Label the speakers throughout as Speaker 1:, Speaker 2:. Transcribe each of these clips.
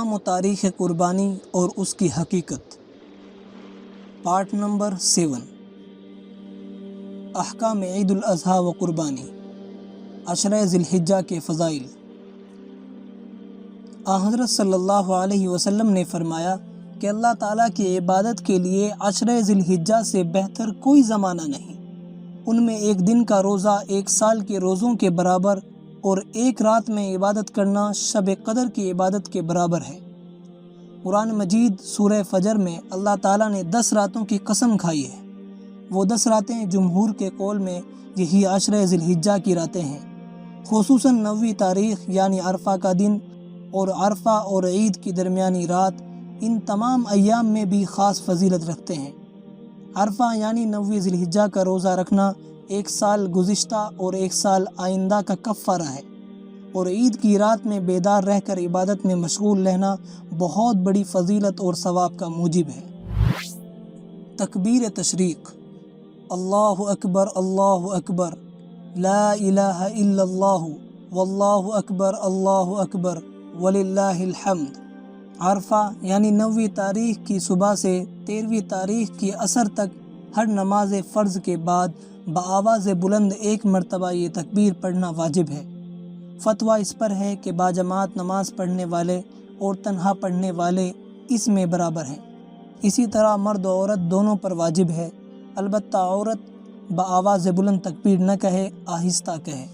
Speaker 1: احکام و تاریخ قربانی اور اس کی حقیقت۔ پارٹ نمبر 7، احکام عید الاضحیٰ و قربانی، عشرہ ذی الحجہ کے فضائل۔ حضرت صلی اللہ علیہ وسلم نے فرمایا کہ اللہ تعالیٰ کی عبادت کے لیے عشرہ ذی الحجہ سے بہتر کوئی زمانہ نہیں۔ ان میں ایک دن کا روزہ 1 سال کے روزوں کے برابر اور 1 رات میں عبادت کرنا شب قدر کی عبادت کے برابر ہے۔ قرآن مجید سورہ فجر میں اللہ تعالیٰ نے 10 راتوں کی قسم کھائی ہے۔ وہ 10 راتیں جمہور کے قول میں یہی عشرہ ذی الحجہ کی راتیں ہیں، خصوصاً 9ویں تاریخ یعنی عرفہ کا دن اور عرفہ اور عید کی درمیانی رات ان تمام ایام میں بھی خاص فضیلت رکھتے ہیں۔ عرفہ یعنی 9ویں ذی الحجہ کا روزہ رکھنا 1 سال گزشتہ اور 1 سال آئندہ کا کفارہ ہے، اور عید کی رات میں بیدار رہ کر عبادت میں مشغول رہنا بہت بڑی فضیلت اور ثواب کا موجب ہے۔ تکبیر تشریق، اللہ اکبر، لا الہ الا اللہ، واللہ اکبر وللہ الحمد۔ عرفہ یعنی 9ویں تاریخ کی صبح سے 13ویں تاریخ کی عصر تک ہر نماز فرض کے بعد بآواز بلند 1 مرتبہ یہ تکبیر پڑھنا واجب ہے۔ فتویٰ اس پر ہے کہ باجماعت نماز پڑھنے والے اور تنہا پڑھنے والے اس میں برابر ہیں۔ اسی طرح مرد و عورت دونوں پر واجب ہے، البتہ عورت بآواز بلند تکبیر نہ کہے، آہستہ کہے۔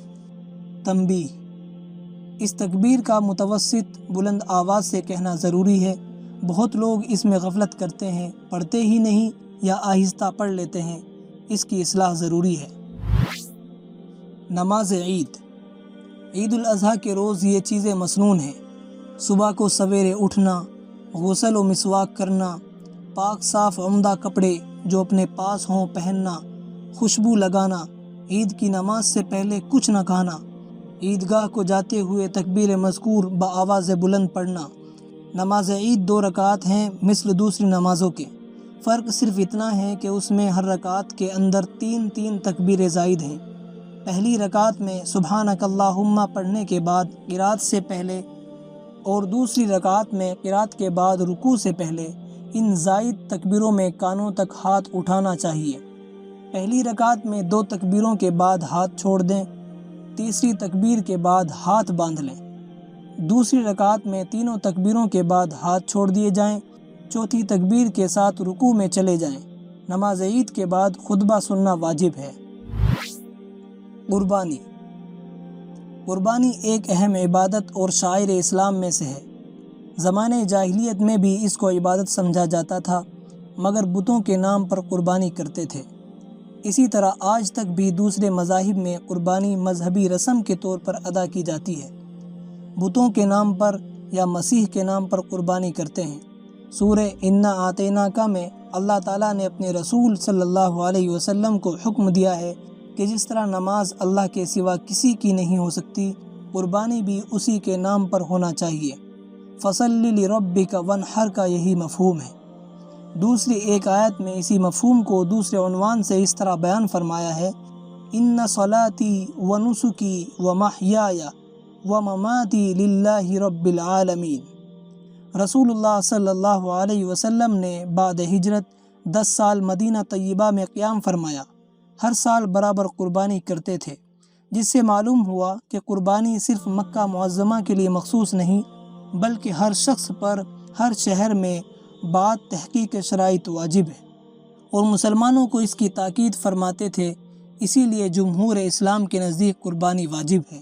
Speaker 1: تنبیہ: اس تکبیر کا متوسط بلند آواز سے کہنا ضروری ہے۔ بہت لوگ اس میں غفلت کرتے ہیں، پڑھتے ہی نہیں یا آہستہ پڑھ لیتے ہیں، اس کی اصلاح ضروری ہے۔ نماز عید الاضحیٰ کے روز یہ چیزیں مسنون ہیں: صبح کو سویرے اٹھنا، غسل و مسواک کرنا، پاک صاف عمدہ کپڑے جو اپنے پاس ہوں پہننا، خوشبو لگانا، عید کی نماز سے پہلے کچھ نہ کھانا، عیدگاہ کو جاتے ہوئے تکبیر مذکور بآواز بلند پڑھنا۔ نماز عید 2 رکعات ہیں مثل دوسری نمازوں کے، فرق صرف اتنا ہے کہ اس میں ہر رکعت کے اندر 3 تکبیر زائد ہیں۔ پہلی رکعت میں سبحانک اللہم پڑھنے کے بعد قرات سے پہلے اور دوسری رکعت میں قرات کے بعد رکوع سے پہلے ان زائد تکبیروں میں کانوں تک ہاتھ اٹھانا چاہیے۔ پہلی رکعت میں 2 تکبیروں کے بعد ہاتھ چھوڑ دیں، تیسری تکبیر کے بعد ہاتھ باندھ لیں۔ دوسری رکعت میں 3 تکبیروں کے بعد ہاتھ چھوڑ دیے جائیں، چوتھی تکبیر کے ساتھ رکوع میں چلے جائیں۔ نماز عید کے بعد خطبہ سننا واجب ہے۔ قربانی ایک اہم عبادت اور شعائر اسلام میں سے ہے۔ زمانے جاہلیت میں بھی اس کو عبادت سمجھا جاتا تھا، مگر بتوں کے نام پر قربانی کرتے تھے۔ اسی طرح آج تک بھی دوسرے مذاہب میں قربانی مذہبی رسم کے طور پر ادا کی جاتی ہے۔ بتوں کے نام پر یا مسیح کے نام پر قربانی کرتے ہیں۔ سورہ انا اعطیناک میں اللہ تعالیٰ نے اپنے رسول صلی اللہ علیہ وسلم کو حکم دیا ہے کہ جس طرح نماز اللہ کے سوا کسی کی نہیں ہو سکتی، قربانی بھی اسی کے نام پر ہونا چاہیے۔ فَصَلِّ لِرَبِّكَ وَانْحَرْ کا یہی مفہوم ہے۔ دوسری ایک آیت میں اسی مفہوم کو دوسرے عنوان سے اس طرح بیان فرمایا ہے: اِنَّ صَلَاتِي وَنُسُكِي وَمَحْيَايَ وَمَمَاتِي لِلَّهِ رَبِّ الْعَالَمِينَ۔ رسول اللہ صلی اللہ علیہ وسلم نے بعد ہجرت 10 سال مدینہ طیبہ میں قیام فرمایا، ہر سال برابر قربانی کرتے تھے، جس سے معلوم ہوا کہ قربانی صرف مکہ معظمہ کے لیے مخصوص نہیں، بلکہ ہر شخص پر ہر شہر میں بعد تحقیق شرائط واجب ہے، اور مسلمانوں کو اس کی تاکید فرماتے تھے۔ اسی لیے جمہور اسلام کے نزدیک قربانی واجب ہے۔